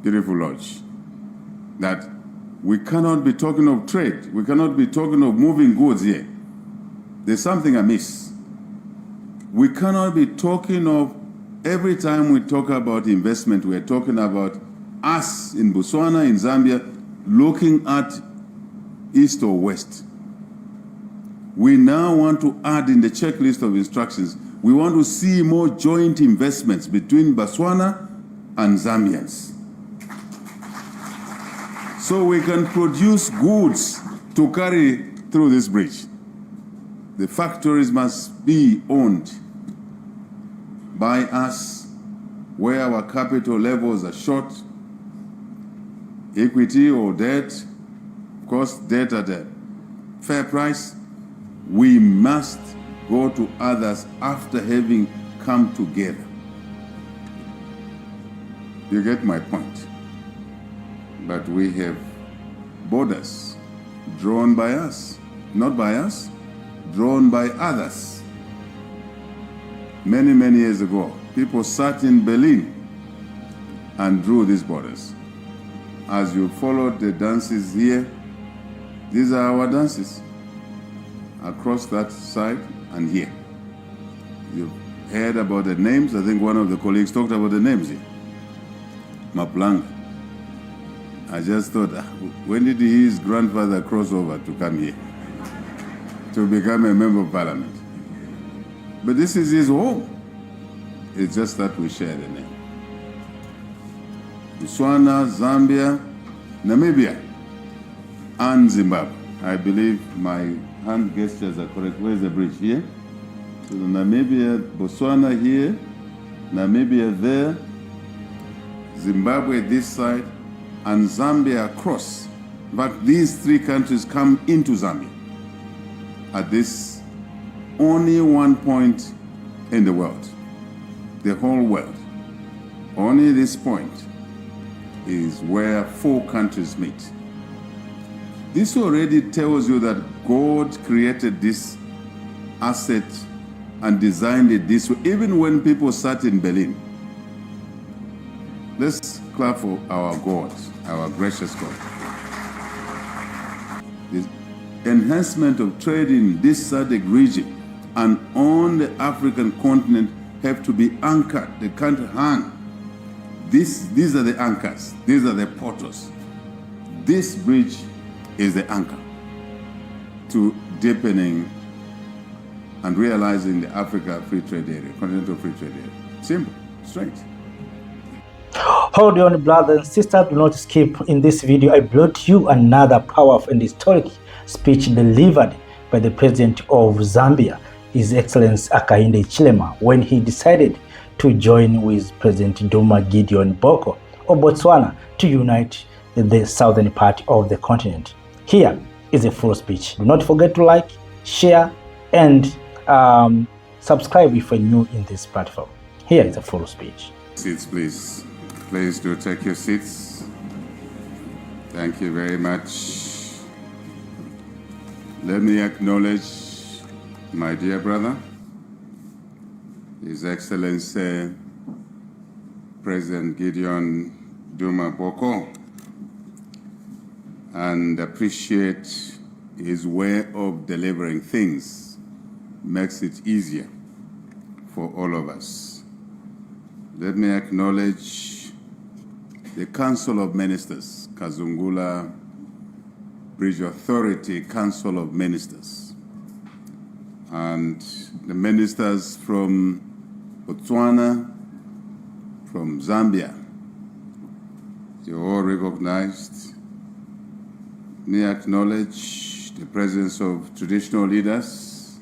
beautiful lodge, that we cannot be talking of trade. We cannot be talking of moving goods here. There's something amiss. We cannot be talking of, every time we talk about investment, we're talking about us in Botswana, in Zambia, looking at east or west. We now want to add in the checklist of instructions, we want to see more joint investments between Botswana and Zambians, so we can produce goods to carry through this bridge. The factories must be owned by us, where our capital levels are short, equity or debt, of course, debt at a fair price. We must go to others after having come together. You get my point? But we have borders drawn by us, not by us, drawn by others. Many, many years ago, people sat in Berlin and drew these borders. As you followed the dances here, these are our dances across that side and here. You've heard about the names. I think one of the colleagues talked about the names here. Maplanga. I just thought, when did his grandfather cross over to come here to become a member of parliament? But this is his home. It's just that we share the name. Botswana, Zambia, Namibia, and Zimbabwe. I believe my hand gestures are correct. Where's the bridge? Here? So Namibia, Botswana here, Namibia there, Zimbabwe this side, and Zambia across. But these three countries come into Zambia at this only one point in the world, the whole world. Only this point is where 4 countries meet. This already tells you that God created this asset and designed it this way, even when people sat in Berlin. Let's clap for our God, our gracious God. The enhancement of trade in this SADC region and on the African continent have to be anchored. They can't hang. These are the anchors. These are the portals. This bridge is the anchor to deepening and realizing the Africa Free Trade Area, Continental Free Trade Area. Simple, straight. Hold on, brothers and sisters, do not skip. In this video, I brought you another powerful and historic speech delivered by the President of Zambia, His Excellency Hakainde Hichilema, when he decided to join with President Duma Gideon Boko of Botswana to unite the southern part of the continent. Here is a full speech. Do not forget to like, share, and subscribe if you're new in this platform. Here is a full speech. Seats, please. Please do take your seats. Thank you very much. Let me acknowledge my dear brother, His Excellency President Gideon Duma Boko, and appreciate his way of delivering things. Makes it easier for all of us. Let me acknowledge the Council of Ministers, Kazungula Bridge Authority Council of Ministers, and the ministers from Botswana, from Zambia. You're all recognized. Let me acknowledge the presence of traditional leaders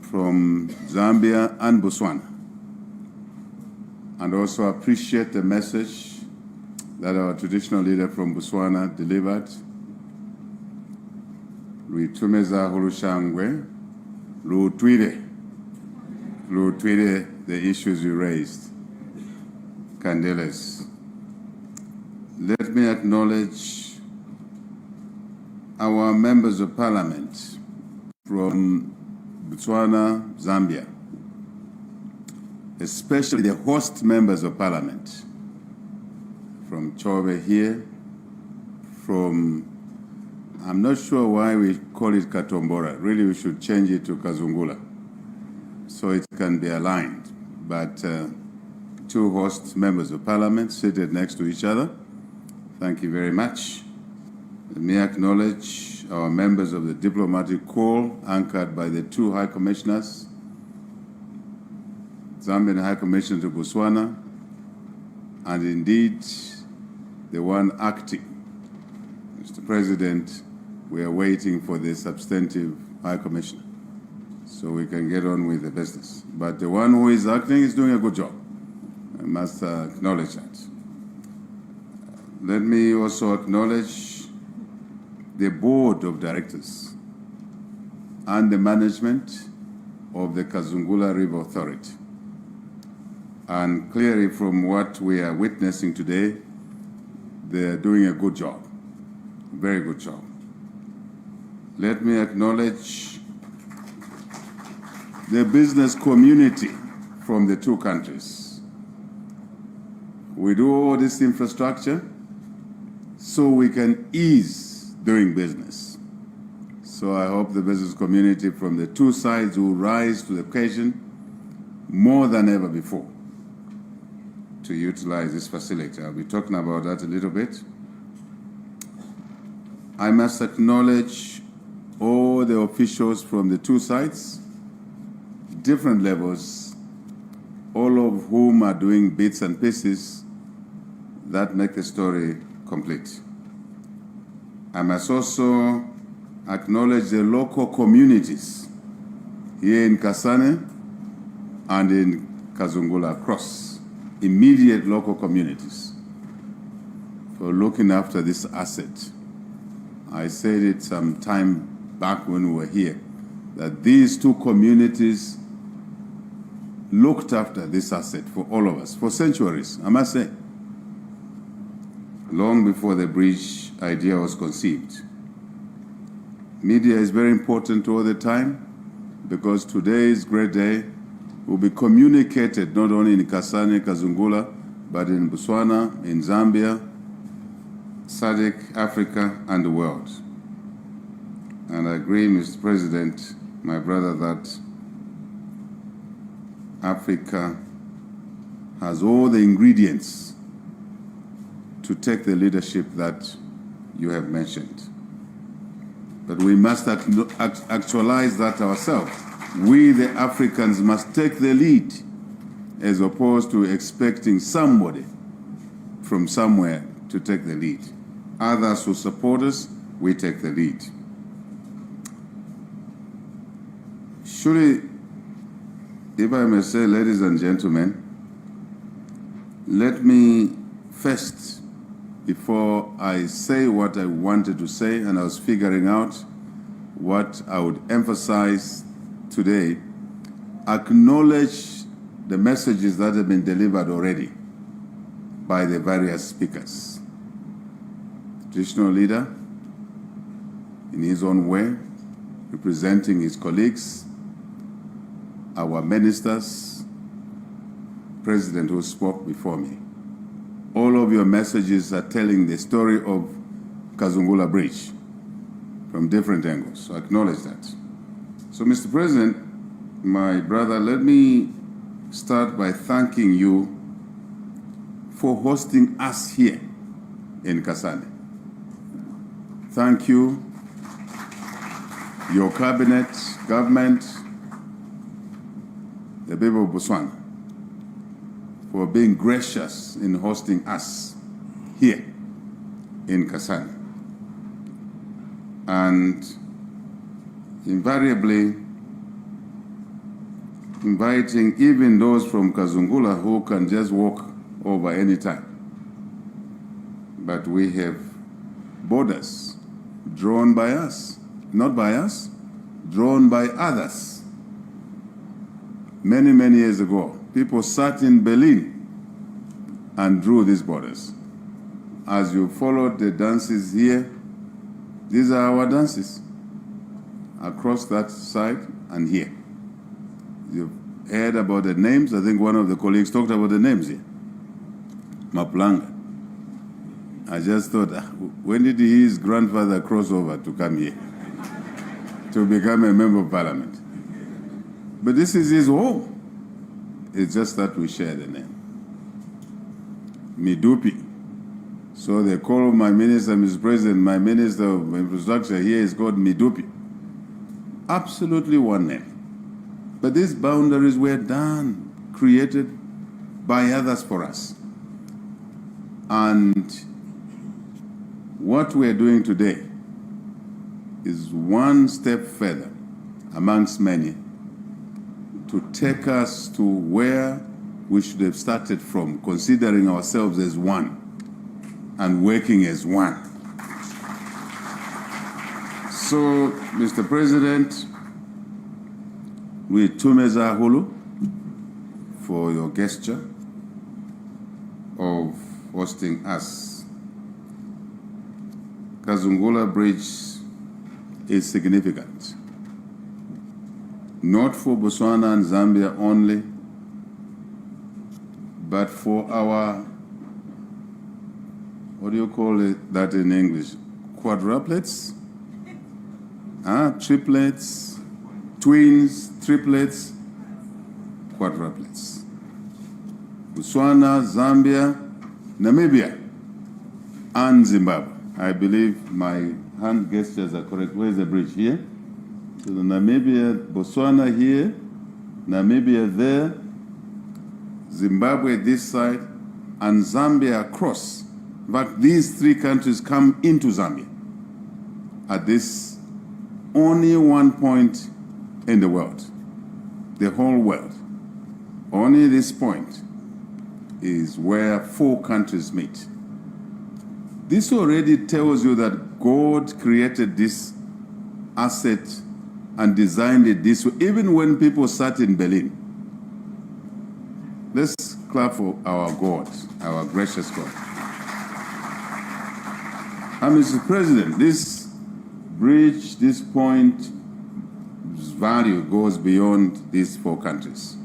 from Zambia and Botswana, and also appreciate the message that our traditional leader from Botswana delivered. Luitumeza Hulushangwe, Lutuire, the issues you raised. Candelas. Let me acknowledge our members of parliament from Botswana, Zambia, especially the host members of parliament, from TRAORÉ here, from, I'm not sure why we call it Katombora. Really, we should change it to Kazungula so it can be aligned. But two host members of parliament seated next to each other. Thank you very much. Let me acknowledge our members of the diplomatic corps anchored by the two high commissioners, Zambian High Commissioner to Botswana, and indeed the one acting. Mr. President, we are waiting for the substantive High Commissioner so we can get on with the business. But the one who is acting is doing a good job. I must acknowledge that. Let me also acknowledge the board of directors and the management of the Kazungula River Authority. And clearly from what we are witnessing today, they are doing a good job, very good job. Let me acknowledge the business community from the two countries. We do all this infrastructure so we can ease doing business. So I hope the business community from the two sides will rise to the occasion more than ever before to utilize this facility. I'll be talking about that a little bit. I must acknowledge all the officials from the two sides, different levels, all of whom are doing bits and pieces that make the story complete. I must also acknowledge the local communities here in Kasane and in Kazungula across, immediate local communities, for looking after this asset. I said it some time back when we were here, that these two communities looked after this asset for all of us, for centuries, I must say, long before the bridge idea was conceived. Media is very important all the time, because today's great day will be communicated not only in Kasane, Kazungula, but in Botswana, in Zambia, SADC, Africa, and the world. And I agree, Mr. President, my brother, that Africa has all the ingredients to take the leadership that you have mentioned. But we must actualize that ourselves. We, the Africans, must take the lead as opposed to expecting somebody from somewhere to take the lead. Others who support us, we take the lead. Surely, if I may say, ladies and gentlemen, let me first, before I say what I wanted to say, and I was figuring out what I would emphasize today, acknowledge the messages that have been delivered already by the various speakers. Traditional leader, in his own way, representing his colleagues, our ministers, President who spoke before me. All of your messages are telling the story of Kazungula Bridge from different angles, so I acknowledge that. So, Mr. President, my brother, let me start by thanking you for hosting us here in Kasane. Thank you, your cabinet, government, the people of Botswana, for being gracious in hosting us here in Kasane. And invariably inviting even those from Kazungula who can just walk over anytime. But we have borders drawn by us, not by us, drawn by others. Many, many years ago, people sat in Berlin and drew these borders. As you followed the dances here, these are our dances across that side and here. You've heard about the names. I think one of the colleagues talked about the names here. Maplanga. I just thought, when did his grandfather cross over to come here to become a member of parliament? But this is his home. It's just that we share the name. Midupi. So they call my minister, Mr. President, my minister of infrastructure here is called Midupi. Absolutely one name. But these boundaries were done, created by others for us. And what we're doing today is one step further amongst many to take us to where we should have started from, considering ourselves as one and working as one. So, Mr. President, we tumeza hulu for your gesture of hosting us. Kazungula Bridge is significant, not for Botswana and Zambia only, but for our, what do you call it, that in English? Quadruplets? Triplets, twins, triplets, quadruplets. Botswana, Zambia, Namibia, and Zimbabwe. I believe my hand gestures are correct. Where's the bridge? Here? So the Namibia, Botswana here, Namibia there, Zimbabwe this side, and Zambia across. In fact, these three countries come into Zambia at this only one point in the world, the whole world. Only this point is where 4 countries meet. This already tells you that God created this asset and designed it this way, even when people sat in Berlin. Let's clap for our God, our gracious God. And Mr. President, this bridge, this point's value goes beyond these 4 countries.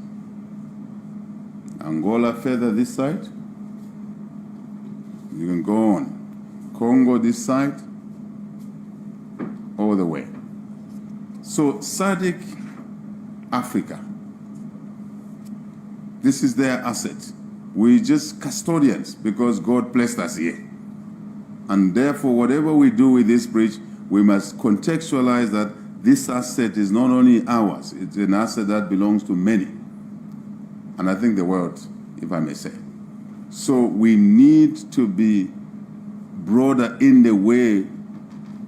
Angola further this side. You can go on. Congo this side, all the way. So SADC Africa, this is their asset. We're just custodians because God placed us here. And therefore, whatever we do with this bridge, we must contextualize that this asset is not only ours, it's an asset that belongs to many. And I think the world, if I may say. So we need to be broader in the way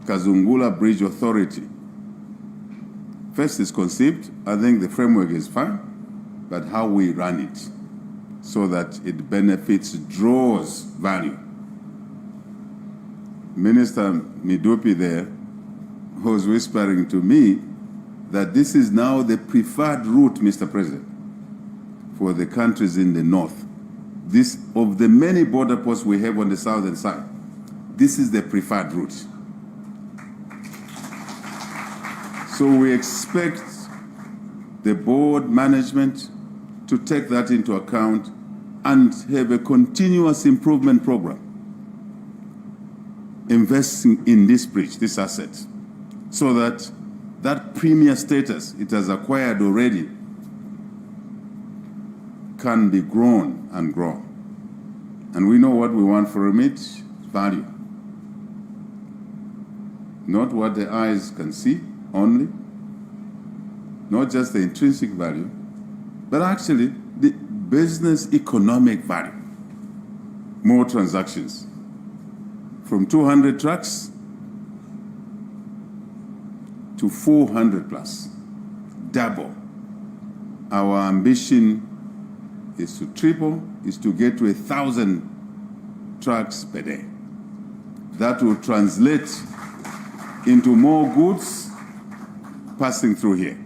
Kazungula Bridge Authority first is conceived. I think the framework is fine, but how we run it so that it benefits, draws value. Minister Midupi there was whispering to me that this is now the preferred route, Mr. President, for the countries in the north. This, of the many border posts we have on the southern side, this is the preferred route. So we expect the board management to take that into account and have a continuous improvement program, investing in this bridge, this asset, so that that premier status it has acquired already can be grown and grown. And we know what we want from it, value. Not what the eyes can see only, not just the intrinsic value, but actually the business economic value. More transactions. From 200 trucks to 400 plus, double. Our ambition is to triple, is to get to 1,000 trucks per day. That will translate into more goods passing through here.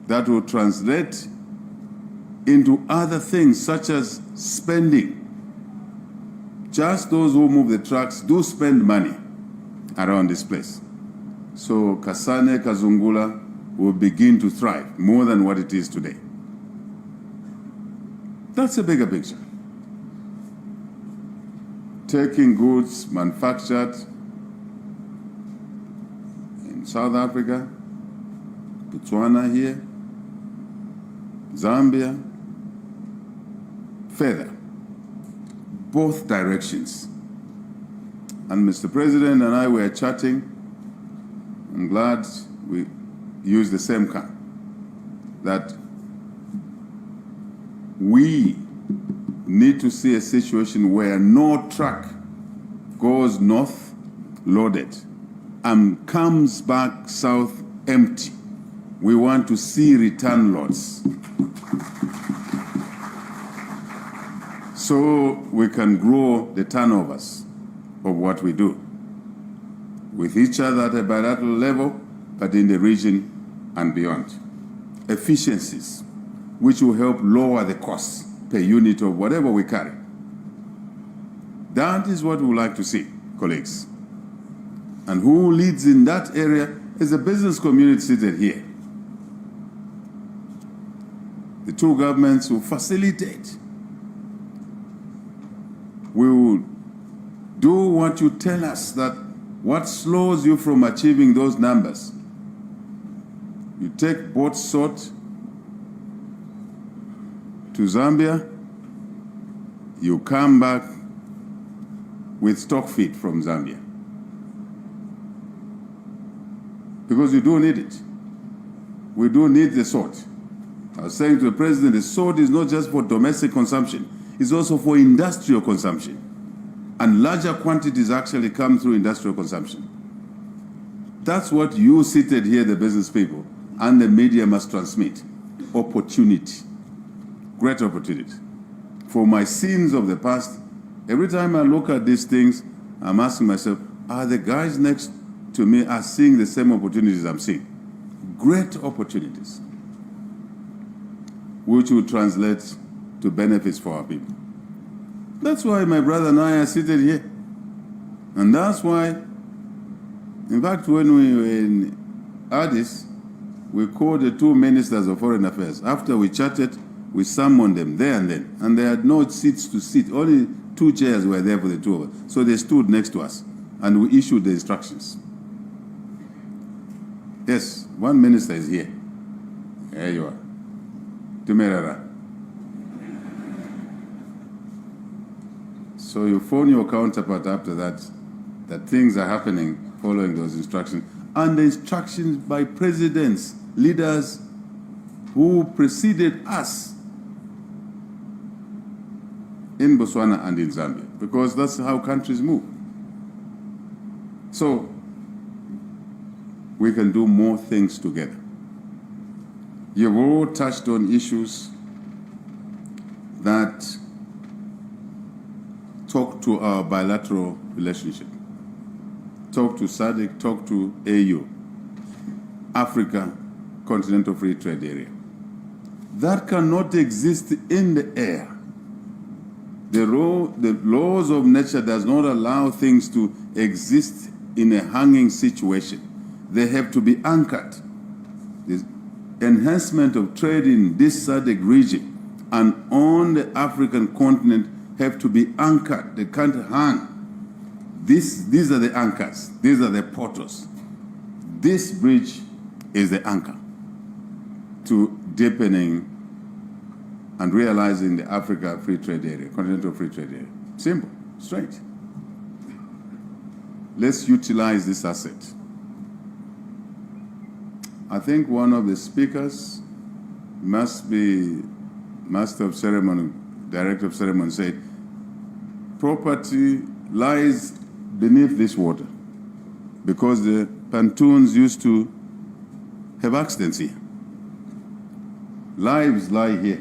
That will translate into other things such as spending. Just those who move the trucks do spend money around this place. So Kasane, Kazungula will begin to thrive more than what it is today. That's a bigger picture. taking goods manufactured in South Africa, Botswana here, Zambia, further, both directions. And Mr. President and I were chatting. I'm glad we used the same car, that we need to see a situation where no truck goes north loaded and comes back south empty. We want to see return loads, so we can grow the turnovers of what we do with each other at a bilateral level, but in the region and beyond. Efficiencies, which will help lower the costs per unit of whatever we carry. That is what we would like to see, colleagues. And who leads in that area is the business community seated here. The two governments will facilitate. We will do what you tell us, that what slows you from achieving those numbers. You take boat salt to Zambia, you come back with stock feed from Zambia. Because you do need it. We do need the salt. I was saying to the president, the salt is not just for domestic consumption, it's also for industrial consumption. And larger quantities actually come through industrial consumption. That's what you seated here, the business people, and the media must transmit. Opportunity. Great opportunity. For my sins of the past, every time I look at these things, I'm asking myself, are the guys next to me are seeing the same opportunities I'm seeing? Great opportunities, which will translate to benefits for our people. That's why my brother and I are seated here. And that's why, in fact, when we were in Addis, we called the two ministers of foreign affairs. After we chatted, we summoned them there and then. And they had no seats to sit. Only 2 chairs were there for the two of us. So they stood next to us. And we issued the instructions. Yes, one minister is here. There you are. Tumerara. So you phone your counterpart after that things are happening following those instructions. And the instructions by presidents, leaders who preceded us in Botswana and in Zambia, because that's how countries move. So we can do more things together. You've all touched on issues that talk to our bilateral relationship. Talk to SADC, talk to AU, Africa Continental Free Trade Area. That cannot exist in the air. The laws of nature does not allow things to exist in a hanging situation. They have to be anchored. The enhancement of trade in this SADC region and on the African continent have to be anchored. They can't hang. These are the anchors. These are the portals. This bridge is the anchor to deepening and realizing the Africa Free Trade Area, Continental Free Trade Area. Simple, straight. Let's utilize this asset. I think one of the speakers must be Master of Ceremony, Director of Ceremony, said, property lies beneath this water because the pontoons used to have accidents here. Lives lie here.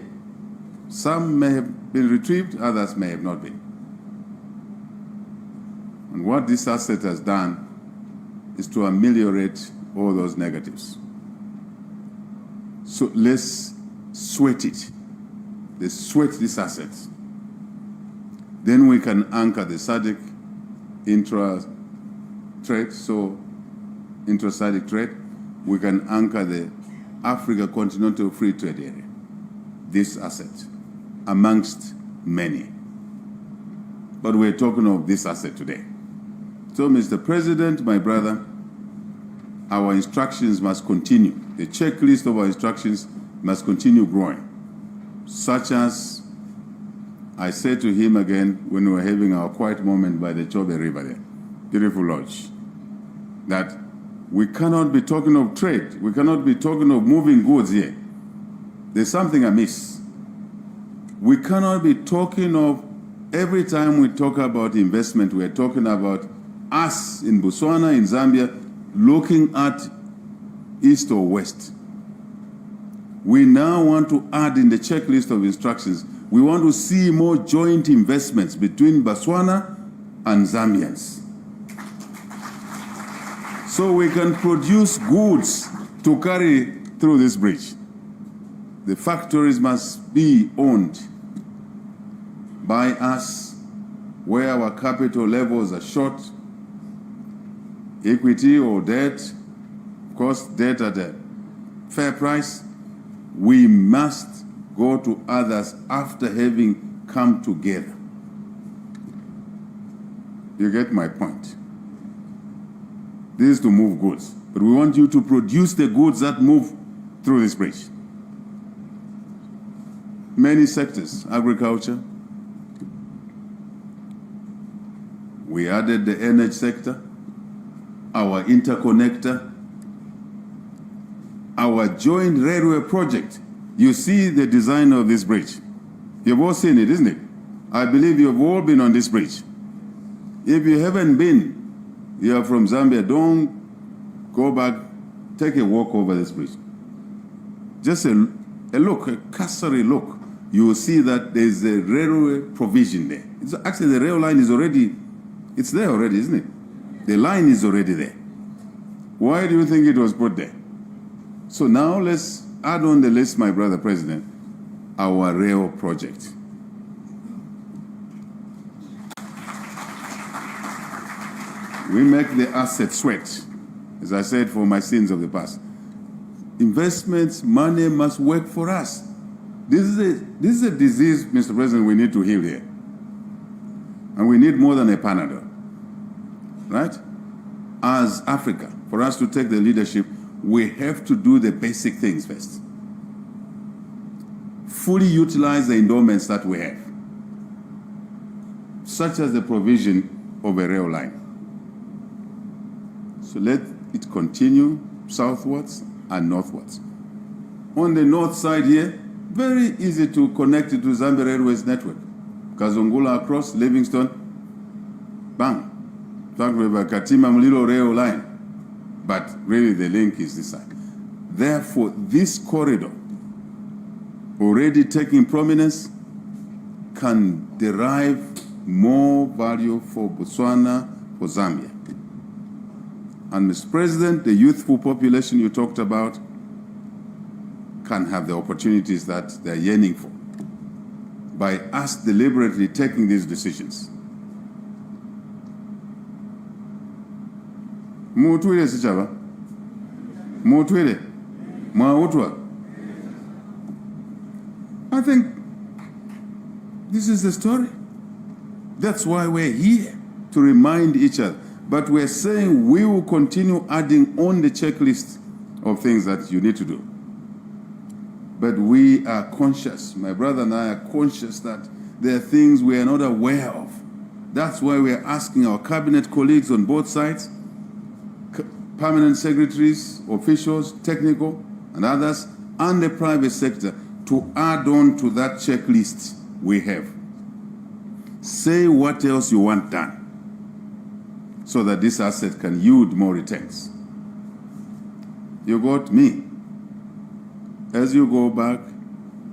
Some may have been retrieved, others may have not been. And what this asset has done is to ameliorate all those negatives. So let's sweat it. Let's sweat this asset. Then we can anchor the SADC intra-trade, so intra-SADC trade. We can anchor the Africa Continental Free Trade Area, this asset, amongst many. but we're talking of this asset today. So, Mr. President, my brother, our instructions must continue. The checklist of our instructions must continue growing, such as I said to him again when we were having our quiet moment by the Chobe River there, beautiful lodge, that we cannot be talking of trade. We cannot be talking of moving goods here. There's something amiss. We cannot be talking of, every time we talk about investment, we're talking about us in Botswana, in Zambia, looking at east or west. We now want to add in the checklist of instructions, we want to see more joint investments between Botswana and Zambians, so we can produce goods to carry through this bridge. The factories must be owned by us, where our capital levels are short, equity or debt, of course debt at a fair price. We must go to others after having come together. You get my point? This is to move goods, but we want you to produce the goods that move through this bridge. Many sectors, agriculture. We added the energy sector, our interconnector, our joint railway project. You see the design of this bridge. You've all seen it, isn't it? I believe you've all been on this bridge. If you haven't been, you are from Zambia, don't go back, take a walk over this bridge. Just a look, a cursory look. You will see that there's a railway provision there. It's actually, the rail line is already, it's there already, isn't it? The line is already there. Why do you think it was put there? So now let's add on the list, my brother President, our rail project. We make the asset sweat, as I said, for my sins of the past. Investments, money must work for us. This is a disease, Mr. President, we need to heal here. And we need more than a Panadol, right? As Africa, for us to take the leadership, we have to do the basic things first. Fully utilize the endowments that we have, such as the provision of a rail line. So let it continue southwards and northwards. On the north side here, very easy to connect it to Zambia Railways network. Kazungula across, Livingstone, bang. Talk about Katima Mlilo rail line. But really the link is this side. Therefore, this corridor, already taking prominence, can derive more value for Botswana, for Zambia. And Mr. President, the youthful population you talked about can have the opportunities that they're yearning for by us deliberately taking these decisions. Mutwile sichaba? Mutwile? Mwautwa? I think this is the story. That's why we're here, to remind each other. But we're saying we will continue adding on the checklist of things that you need to do. But we are conscious, my brother and I are conscious that there are things we are not aware of. That's why we are asking our cabinet colleagues on both sides, permanent secretaries, officials, technical, and others, and the private sector to add on to that checklist we have. Say what else you want done so that this asset can yield more returns. You got me. As you go back,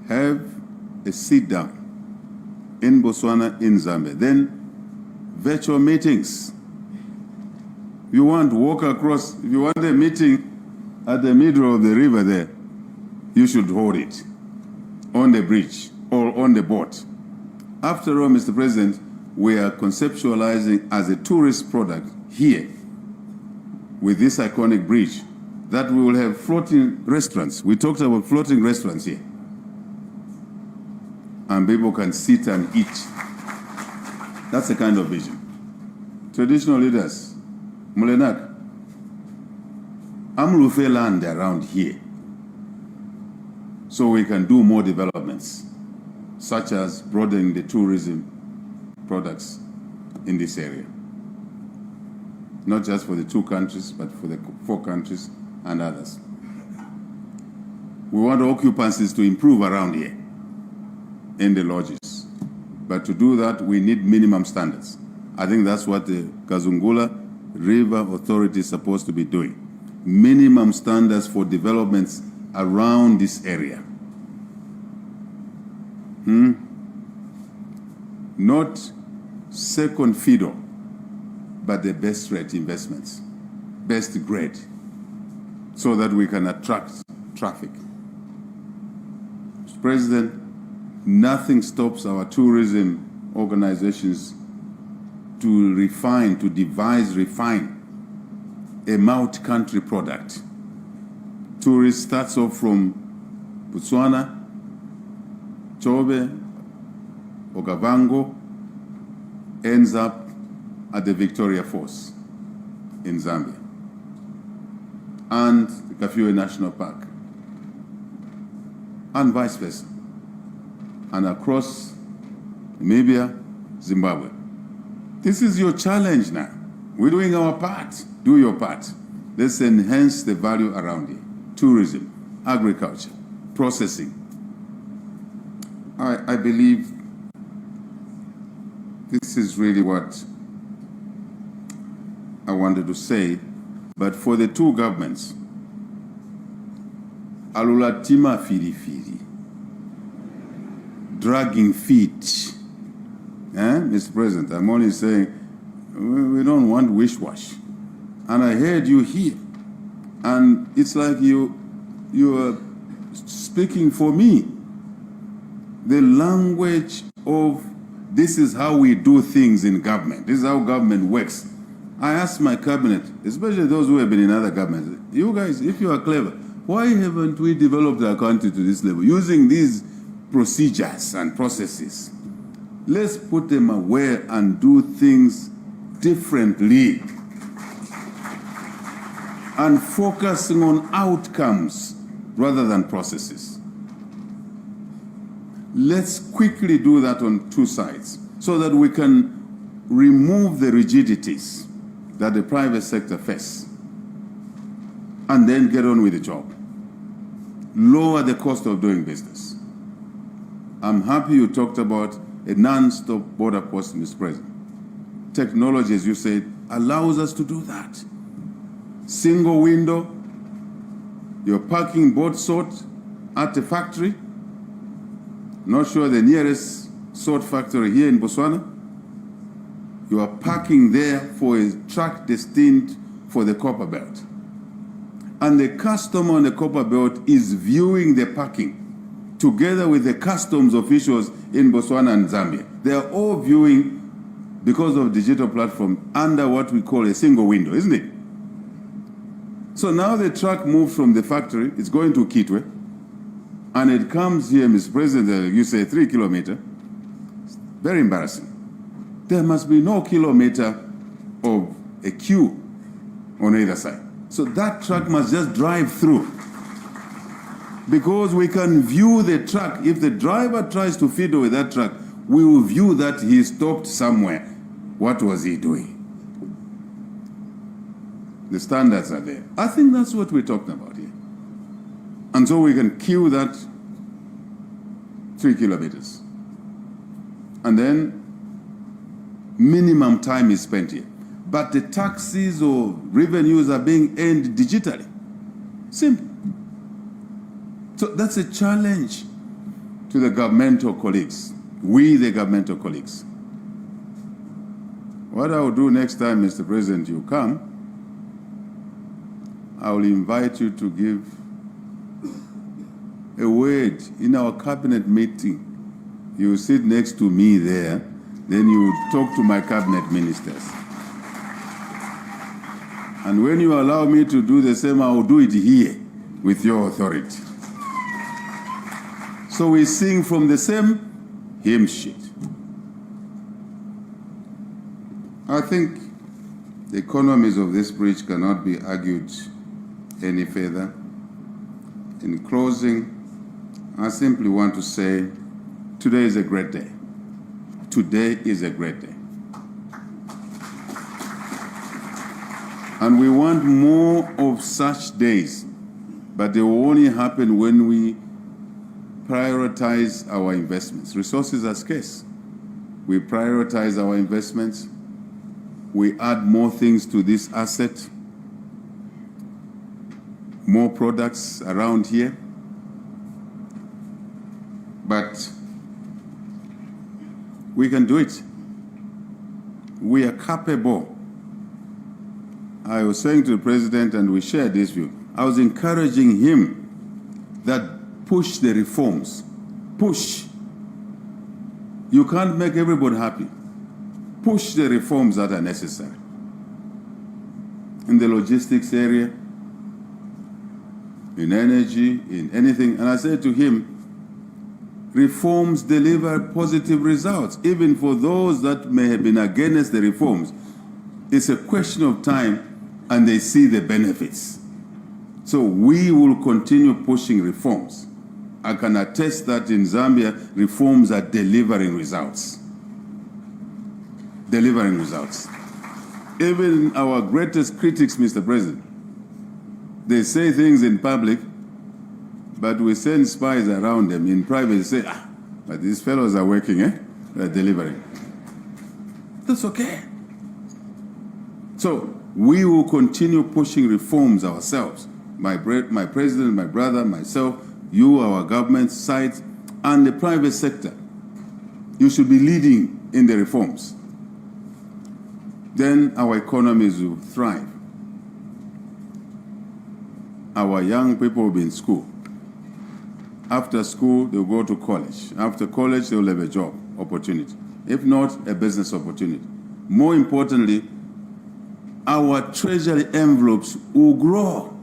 have a sit down in Botswana, in Zambia. Then virtual meetings. If you want to walk across, if you want a meeting at the middle of the river there, you should hold it on the bridge or on the boat. After all, Mr. President, we are conceptualizing as a tourist product here with this iconic bridge that we will have floating restaurants. We talked about floating restaurants here. And people can sit and eat. That's the kind of vision. Traditional leaders, Mulenak, Amrufe land around here so we can do more developments, such as broadening the tourism products in this area. Not just for the 2 countries, but for the 4 countries and others. We want occupancies to improve around here in the lodges. But to do that, we need minimum standards. I think that's what the Kazungula River Authority is supposed to be doing. Minimum standards for developments around this area. Not second fiddle, but the best rate investments, best grade, so that we can attract traffic. Mr. President, nothing stops our tourism organizations to refine a multi-country product. Tourist starts off from Botswana, Chobe, Okavango, ends up at the Victoria Falls in Zambia and the Kafue National Park, and vice versa, and across Namibia, Zimbabwe. This is your challenge now. We're doing our part. Do your part. Let's enhance the value around here. Tourism, agriculture, processing. I believe this is really what I wanted to say, but for the 2 governments, alulatima firi, dragging feet. Mr. President, I'm only saying we don't want wish-wash. And I heard you here, and it's like you are speaking for me. The language of this is how we do things in government. This is how government works. I asked my cabinet, especially those who have been in other governments, you guys, if you are clever, why haven't we developed our country to this level using these procedures and processes? Let's put them aware and do things differently and focusing on outcomes rather than processes. Let's quickly do that on 2 sides so that we can remove the rigidities that the private sector face and then get on with the job. Lower the cost of doing business. I'm happy you talked about a non-stop border post, Mr. President. Technology, as you said, allows us to do that. Single window, you're parking both sort at the factory. Not sure the nearest salt factory here in Botswana. You are parking there for a truck destined for the copper belt. And the customer on the copper belt is viewing the parking together with the customs officials in Botswana and Zambia. They are all viewing, because of digital platform, under what we call a single window, isn't it? So now the truck moves from the factory, it's going to Kitwe, and it comes here, Mr. President, you say 3 kilometers. Very embarrassing. There must be no kilometer of a queue on either side. So that truck must just drive through. Because we can view the truck. If the driver tries to fiddle with that truck, we will view that he stopped somewhere. What was he doing? The standards are there. I think that's what we're talking about here. And so we can queue that 3 kilometers. And then minimum time is spent here. But the taxes or revenues are being earned digitally. Simple. So that's a challenge to the governmental colleagues. We, the governmental colleagues. What I will do next time, Mr. President, you come, I will invite you to give a word in our cabinet meeting. You sit next to me there, then you talk to my cabinet ministers. And when you allow me to do the same, I will do it here with your authority. So we sing from the same hymn sheet. I think the economies of this bridge cannot be argued any further. In closing, I simply want to say, today is a great day. Today is a great day. And we want more of such days, but they will only happen when we prioritize our investments. Resources are scarce. We prioritize our investments. We add more things to this asset, more products around here. But we can do it. We are capable. I was saying to the president, and we shared this view, I was encouraging him that push the reforms. Push. You can't make everybody happy. Push the reforms that are necessary. In the logistics area, in energy, in anything. And I said to him, reforms deliver positive results, even for those that may have been against the reforms. It's a question of time, and they see the benefits. So we will continue pushing reforms. I can attest that in Zambia, reforms are delivering results. Delivering results. Even our greatest critics, Mr. President, they say things in public, but we send spies around them in private and say, but these fellows are working, eh? They're delivering. That's okay. So we will continue pushing reforms ourselves. My president, my brother, myself, you, our government, sides, and the private sector. You should be leading in the reforms. Then our economies will thrive. Our young people will be in school. After school, they'll go to college. After college, they'll have a job opportunity. If not, a business opportunity. More importantly, our treasury envelopes will grow.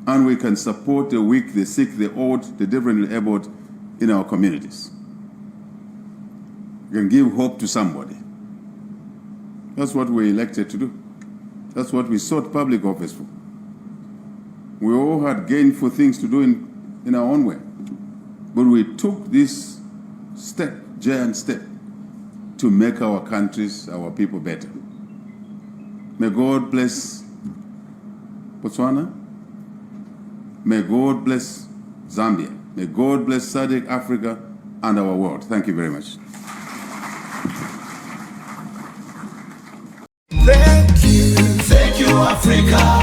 And we can support the weak, the sick, the old, the differently abled in our communities. We can give hope to somebody. That's what we're elected to do. That's what we sought public office for. We all had gainful things to do in our own way. But we took this step, giant step, to make our countries, our people better. May God bless Botswana. May God bless Zambia. May God bless SADC, Africa, and our world. Thank you very much. Thank you, Africa.